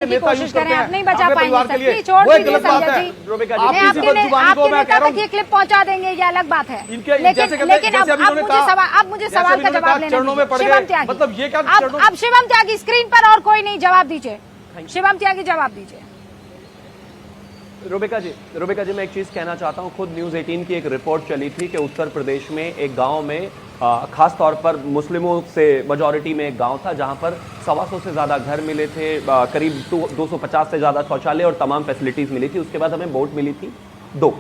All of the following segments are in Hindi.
की कोशिश करें, आप नहीं बचा पाएंगे सर, प्लीज छोड़ दीजिए संजय जी। आपके नेता तक ये क्लिप पहुंचा देंगे, ये अलग बात है, लेकिन अब मुझे सवाल का जवाब लेना शिवम त्यागी, मतलब ये क्या अब शिवम त्यागी स्क्रीन पर और कोई नहीं, जवाब दीजिए शिवम त्यागी, जवाब दीजिए। रुबिका जी मैं एक चीज कहना चाहता हूं, खुद न्यूज 18 की एक रिपोर्ट चली थी कि उत्तर प्रदेश में एक गांव में खास तौर पर मुस्लिमों से मेजॉरिटी में एक गांव था जहां पर 125 से ज्यादा घर मिले थे, करीब 250 से ज्यादा शौचालय और तमाम फैसिलिटीज मिली थी। उसके बाद हमें वोट मिली थी 2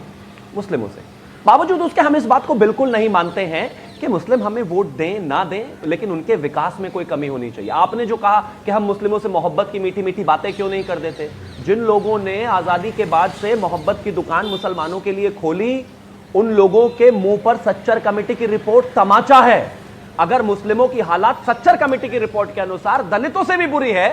मुस्लिमों से। बावजूद उसके हम इस बात को बिल्कुल नहीं मानते हैं कि मुस्लिम हमें वोट दें ना दें, लेकिन उनके विकास में कोई कमी होनी चाहिए। आपने जो कहा कि हम मुस्लिमों से मोहब्बत की मीठी मीठी बातें क्यों नहीं कर देते, जिन लोगों ने आजादी के बाद से मोहब्बत की दुकान मुसलमानों के लिए खोली, उन लोगों के मुंह पर सच्चर कमेटी की रिपोर्ट तमाचा है। अगर मुस्लिमों की हालात सच्चर कमेटी की रिपोर्ट के अनुसार दलितों से भी बुरी है,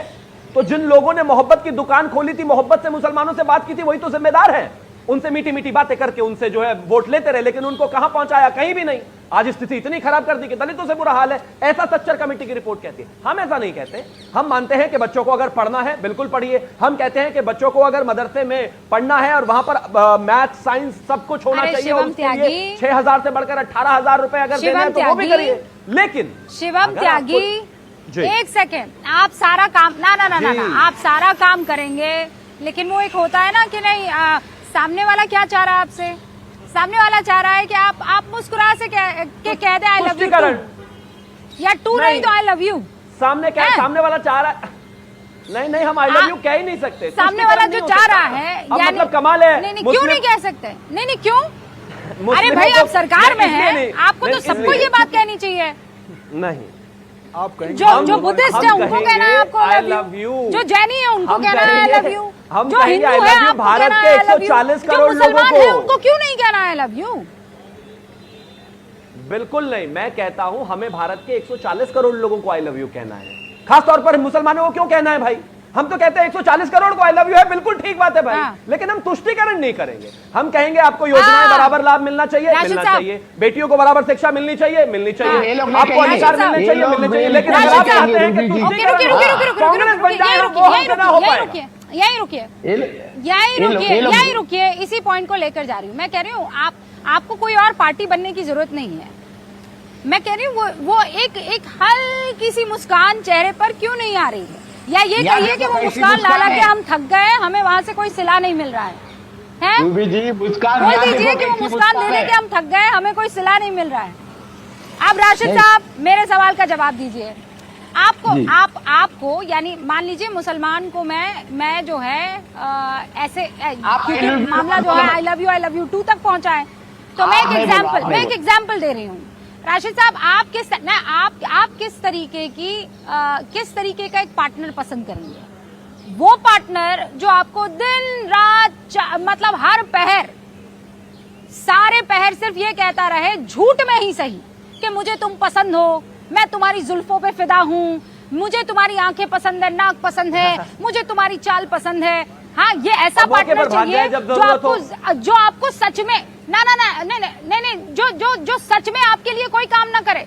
तो जिन लोगों ने मोहब्बत की दुकान खोली थी, मोहब्बत से मुसलमानों से बात की थी, वही तो जिम्मेदार है। उनसे मीठी मीठी बातें करके उनसे जो है वोट लेते रहे, लेकिन उनको कहां पहुंचाया, कहीं भी नहीं। आज स्थिति इतनी खराब कर दी कि दलितों से बुरा हाल है, ऐसा सच्चर कमेटी की रिपोर्ट कहती है। हम ऐसा नहीं कहते, हम मानते हैं कि बच्चों को अगर पढ़ना है बिल्कुल पढ़िए। हम कहते हैं कि बच्चों को अगर मदरसे में पढ़ना है और वहां पर मैथ साइंस सब कुछ होना चाहिए, और उसके लिए 6,000 से बढ़कर 18,000 रुपए अगर देना है तो वो भी करिए। लेकिन शिवम त्यागी एक सेकेंड, आप सारा काम ना आप सारा काम करेंगे, लेकिन वो एक होता है ना कि नहीं, सामने वाला क्या चाह रहा है आपसे, सामने वाला चाह रहा है कि आप मुस्कुरा से कह दे आई लव यू या टू नहीं तो आई लव यू। सामने क्या सामने वाला चाह रहा है, नहीं हम आई लव यू कह ही नहीं सकते। सामने वाला जो चाह रहा है मतलब कमाल है, नहीं क्यों नहीं कह सकते, नहीं क्यों, अरे भाई आप सरकार में हैं, आपको तो सबको ये बात कहनी चाहिए। नहीं आप जो बुद्धिस्ट है उनको कहना है आपको आई लव यू, जो जैनी है उनको कहना है आई लव यू, हम जो हिंदू है आपको भारत के 140 करोड़ लोगों को, उनको क्यों नहीं कहना है आई लव यू। बिल्कुल नहीं, मैं कहता हूं हमें भारत के 140 करोड़ लोगों को आई लव यू कहना है। खासतौर पर मुसलमानों को क्यों कहना है भाई, हम तो कहते हैं 140 करोड़ को आई लव यू है, बिल्कुल ठीक बात है भाई, लेकिन हम तुष्टीकरण नहीं करेंगे। हम कहेंगे आपको योजनाएं बराबर लाभ मिलना चाहिए, बेटियों को बराबर शिक्षा मिलनी चाहिए, आपको अधिकार मिलने चाहिए, लेकिन अगर आप चाहते हैं कि कांग्रेस बन जाए, यही रुकिए, इसी पॉइंट को लेकर जा रही हूँ। मैं कह रही हूँ आपको कोई और पार्टी बनने की जरूरत नहीं है। मैं कह रही हूँ वो एक हल्की सी मुस्कान चेहरे पर क्यों नहीं आ रही है, या ये कहिए कि वो मुस्कान ला के हम थक गए, हमें वहां से कोई सिला नहीं मिल रहा है, बोल दीजिए कि वो मुस्कान देने के हम थक गए, हमें कोई सिला नहीं मिल रहा है। अब राशिद साहब मेरे सवाल का जवाब दीजिए। आपको यानी मान लीजिए मुसलमान को मैं जो है ऐसे मामला जो है आई लव यू 2 तक पहुंचा है, तो मैं एक एग्जाम्पल दे रही हूँ। राशिद साहब आप किस तरीके का एक पार्टनर पसंद करेंगे, वो पार्टनर जो आपको दिन रात मतलब हर पहर सारे पहर सिर्फ ये कहता रहे, झूठ में ही सही, कि मुझे तुम पसंद हो, मैं तुम्हारी जुल्फों पे फिदा हूँ, मुझे तुम्हारी आंखें पसंद है, नाक पसंद है, मुझे तुम्हारी चाल पसंद है। हाँ, ये ऐसा पार्टनर चाहिए जो आपको सच में नहीं जो सच में आपके लिए कोई काम ना करे,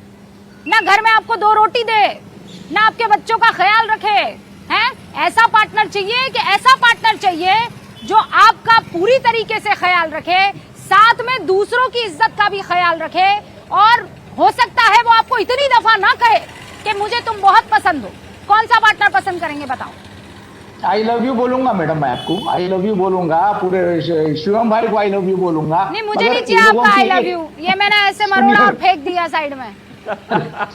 ना घर में आपको 2 रोटी दे, ना आपके बच्चों का ख्याल रखे, हैं? ऐसा पार्टनर चाहिए जो आपका पूरी तरीके से ख्याल रखे, साथ में दूसरों की इज्जत का भी ख्याल रखे, और हो सकता है वो आपको इतनी दफा ना कहे कि मुझे तुम बहुत पसंद हो। कौन सा पार्टनर पसंद करेंगे बताओ। आई लव यू बोलूंगा मैडम, मैं आपको आई लव यू बोलूंगा, पूरे शिवम भाई को आई लव यू बोलूंगा। नहीं मुझे नहीं चाहिए आपका आई लव यू, ये मैंने ऐसे मरोड़ा और फेंक दिया साइड में।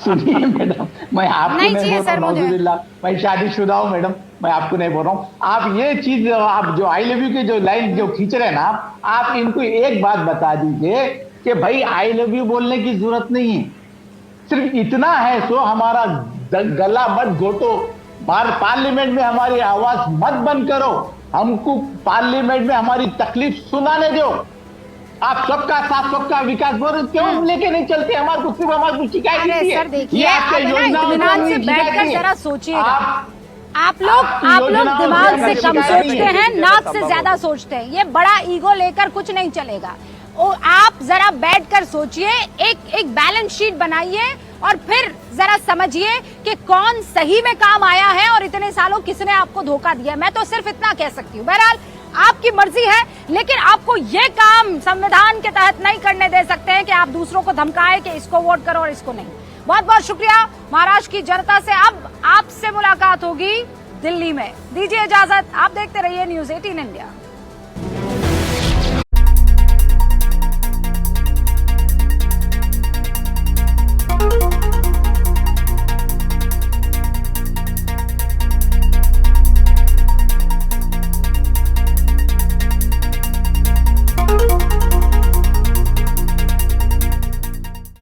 सुनिए मैडम, मैं आपको नहीं बोल रहा हूँ, मैं शादीशुदा हूँ मैडम, मैं आपको नहीं बोल रहा हूँ। आप ये चीज आप जो आई लव यू की जो लाइन जो खींच रहे हैं ना, आप इनको एक बात बता दीजिए कि भाई आई लव यू बोलने की जरूरत नहीं है, सिर्फ इतना है सो हमारा गला मत घोटो, पार्लियामेंट में हमारी आवाज मत बंद करो, हमको पार्लियामेंट में हमारी तकलीफ सुनाने दो। आप सबका साथ सबका विकास बोल क्यों लेके नहीं चलते, हमारे को सिर्फ हमारे को शिकायत सर देखिए, इत्मीनान से बैठकर जरा सोचिएगा। आप लोग दिमाग से कम सोचते हैं, नाक से ज्यादा सोचते हैं, ये बड़ा ईगो लेकर कुछ नहीं चलेगा। और आप जरा बैठकर सोचिए, एक बैलेंस शीट बनाइए और फिर जरा समझिए कि कौन सही में काम आया है और इतने सालों किसने आपको धोखा दिया। मैं तो सिर्फ इतना कह सकती हूँ। बहरहाल आपकी मर्जी है, लेकिन आपको ये काम संविधान के तहत नहीं करने दे सकते हैं कि आप दूसरों को धमकाएं कि इसको वोट करो और इसको नहीं। बहुत बहुत शुक्रिया महाराष्ट्र की जनता से। अब आपसे मुलाकात होगी दिल्ली में। दीजिए इजाजत, आप देखते रहिए न्यूज़ 18 इंडिया।